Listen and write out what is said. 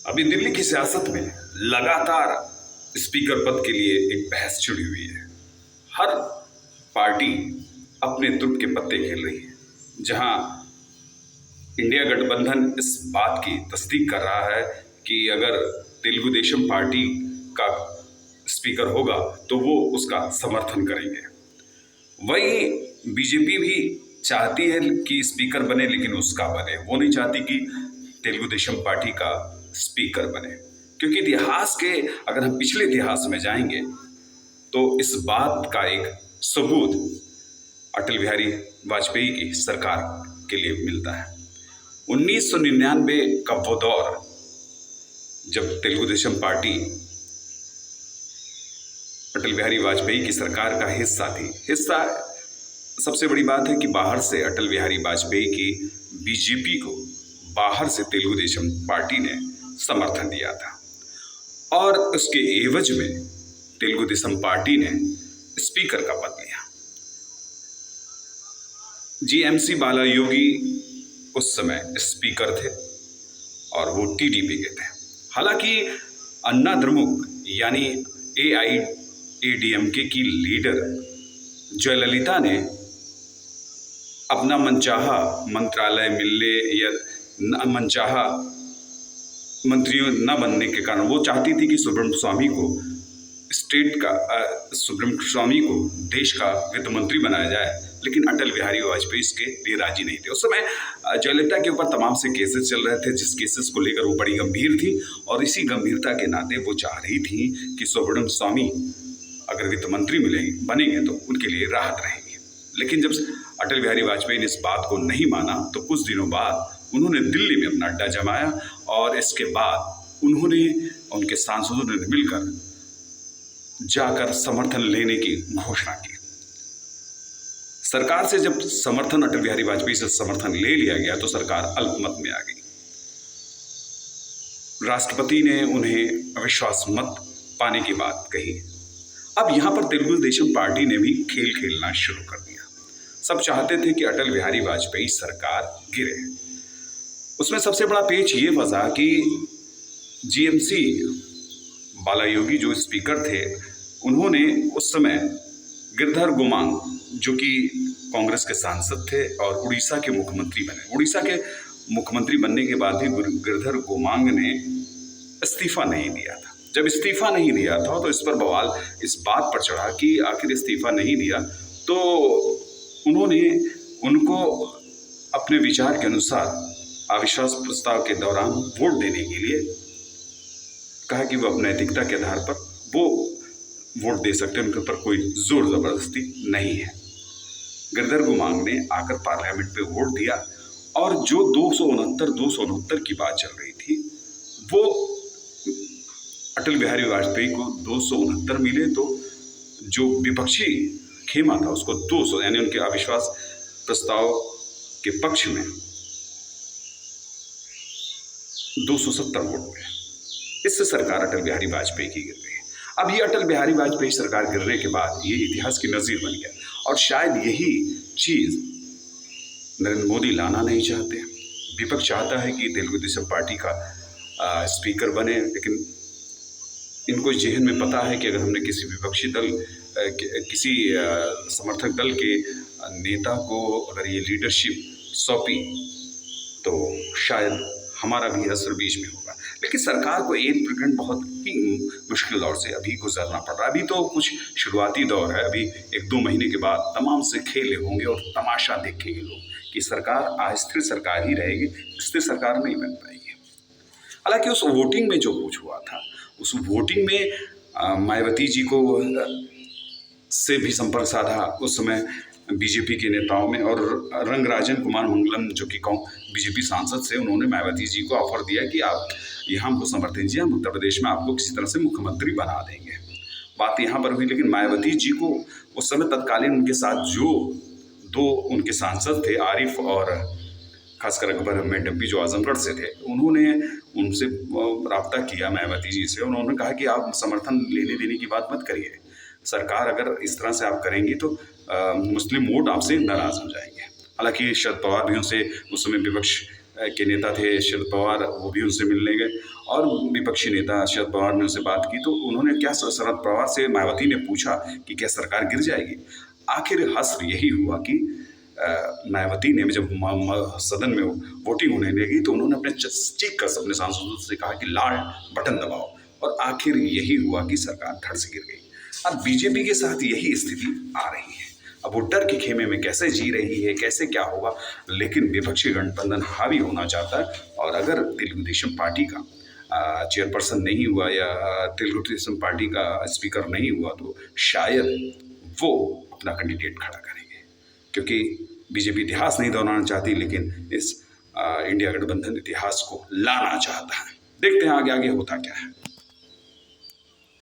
अभी दिल्ली की सियासत में लगातार स्पीकर पद के लिए एक बहस छिड़ी हुई है। हर पार्टी अपने तुर्क के पत्ते खेल रही है। जहां इंडिया गठबंधन इस बात की तस्दीक कर रहा है कि अगर तेलुगु देशम पार्टी का स्पीकर होगा तो वो उसका समर्थन करेंगे। वहीं बीजेपी भी चाहती है कि स्पीकर बने, लेकिन उसका बने। वो नहीं चाहती कि तेलुगु देशम पार्टी का स्पीकर बने, क्योंकि इतिहास के अगर हम पिछले इतिहास में जाएंगे तो इस बात का एक सबूत अटल बिहारी वाजपेयी की सरकार के लिए मिलता है। 1999 का वो दौर जब तेलुगु देशम पार्टी अटल बिहारी वाजपेयी की सरकार का हिस्सा सबसे बड़ी बात है कि बाहर से अटल बिहारी वाजपेयी की बीजेपी को बाहर से तेलुगु देशम पार्टी ने समर्थन दिया था, और उसके एवज में तेलुगु देशम पार्टी ने स्पीकर का पद लिया। जीएमसी बालायोगी उस समय स्पीकर थे और वो टीडीपी के थे। हालांकि अन्ना द्रमुक यानी एआईएडीएमके की लीडर जयललिता ने अपना मनचाहा मंत्रालय मिलने या मनचाहा मंत्रियों न बनने के कारण वो चाहती थी कि सुब्रमण्यम स्वामी को देश का वित्त मंत्री बनाया जाए, लेकिन अटल बिहारी वाजपेयी इसके लिए राजी नहीं थे। उस समय जयललिता के ऊपर तमाम से केसेस चल रहे थे, जिस केसेस को लेकर वो बड़ी गंभीर थी, और इसी गंभीरता के नाते वो चाह रही थी कि सुब्रमण्यम स्वामी अगर वित्त मंत्री बनेंगे तो उनके लिए राहत रहेगी। लेकिन जब अटल बिहारी वाजपेयी ने इस बात को नहीं माना तो कुछ दिनों बाद उन्होंने दिल्ली में अपना अड्डा जमाया, और इसके बाद उन्होंने उनके सांसदों ने मिलकर जाकर समर्थन लेने की घोषणा की। सरकार से जब समर्थन अटल बिहारी वाजपेयी से समर्थन ले लिया गया तो सरकार अल्पमत में आ गई। राष्ट्रपति ने उन्हें अविश्वास मत पाने की बात कही। अब यहां पर तेलुगु देशम पार्टी ने भी खेल खेलना शुरू कर दिया। सब चाहते थे कि अटल बिहारी वाजपेयी सरकार गिरे। उसमें सबसे बड़ा पेच ये फंसा कि जीएमसी बालायोगी जो स्पीकर थे, उन्होंने उस समय गिरधर गोमांग जो कि कांग्रेस के सांसद थे और उड़ीसा के मुख्यमंत्री बने। उड़ीसा के मुख्यमंत्री बनने के बाद भी गिरधर गोमांग ने इस्तीफा नहीं दिया था। जब इस्तीफा नहीं दिया था तो इस पर बवाल इस बात पर चढ़ा कि आखिर इस्तीफा नहीं दिया तो उन्होंने उनको अपने विचार के अनुसार अविश्वास प्रस्ताव के दौरान वोट देने के लिए कहा कि वो अपने नैतिकता के आधार पर वो वोट दे सकते हैं, उनके ऊपर कोई जोर जबरदस्ती नहीं है। गिरधर गोमांग ने आकर पार्लियामेंट पे वोट दिया, और जो 269 की बात चल रही थी वो अटल बिहारी वाजपेयी को 269 मिले, तो जो विपक्षी खेमा था उसको 200 यानी उनके अविश्वास प्रस्ताव के पक्ष में 270 वोट मिले। इससे सरकार अटल बिहारी वाजपेयी की गिर गई। अब ये अटल बिहारी वाजपेयी सरकार गिरने के बाद ये इतिहास की नज़ीर बन गया, और शायद यही चीज़ नरेंद्र मोदी लाना नहीं चाहते। विपक्ष चाहता है कि तेलुगु देशम पार्टी का स्पीकर बने, लेकिन इनको जेहन में पता है कि अगर हमने किसी विपक्षी दल किसी समर्थक दल के नेता को अगर ये लीडरशिप सौंपी तो शायद हमारा भी असर बीच में होगा। लेकिन सरकार को 1% बहुत ही मुश्किल दौर से अभी गुजरना पड़ रहा है। अभी तो कुछ शुरुआती दौर है, अभी 1-2 महीने के बाद तमाम से खेले होंगे और तमाशा देखेंगे लोग कि सरकार अस्थिर सरकार ही रहेगी, स्थिर सरकार नहीं बन पाएगी। हालांकि उस वोटिंग में जो कुछ हुआ था, उस वोटिंग में मायावती जी को से भी संपर्क साधा उस समय बीजेपी के नेताओं में, और रंगराजन कुमार मंगलम जो कि बीजेपी सांसद से, उन्होंने मायावती जी को ऑफर दिया कि आप यहाँ हमको समर्थन दीजिए, हम उत्तर प्रदेश में आपको किसी तरह से मुख्यमंत्री बना देंगे। बात यहाँ पर हुई, लेकिन मायावती जी को उस समय तत्कालीन उनके साथ जो 2 उनके सांसद थे, आरिफ और खासकर अकबर अहमद डब्बी जो आजमगढ़ से थे, उन्होंने उनसे रब्ता किया मायावती जी से। उन्होंने कहा कि आप समर्थन लेने देने की बात मत करिए, सरकार अगर इस तरह से आप करेंगी तो मुस्लिम वोट आपसे नाराज़ हो जाएंगे। हालांकि शरद पवार भी उनसे उस समय विपक्ष के नेता थे शरद पवार, वो भी उनसे मिलने गए और विपक्षी नेता शरद पवार ने उनसे बात की। तो उन्होंने क्या शरद पवार से मायावती ने पूछा कि क्या सरकार गिर जाएगी। आखिर हश्र यही हुआ कि मायावती ने जब सदन में वोटिंग होने लगी तो उन्होंने अपने चीख कर अपने सांसदों से कहा कि लाल बटन दबाओ, और आखिर यही हुआ कि सरकार धड़ से गिर गई। अब बीजेपी के साथ यही स्थिति आ रही है। अब वो डर के खेमे में कैसे जी रही है, कैसे क्या होगा, लेकिन विपक्षी गठबंधन हावी होना चाहता है। और अगर तेलुगु देशम पार्टी का चेयरपर्सन नहीं हुआ या तेलुगु देशम पार्टी का स्पीकर नहीं हुआ तो शायद वो अपना कैंडिडेट खड़ा करेंगे, क्योंकि बीजेपी इतिहास नहीं दोहराना चाहती, लेकिन इस इंडिया गठबंधन इतिहास को लाना चाहता है। देखते हैं आगे आगे होता क्या है।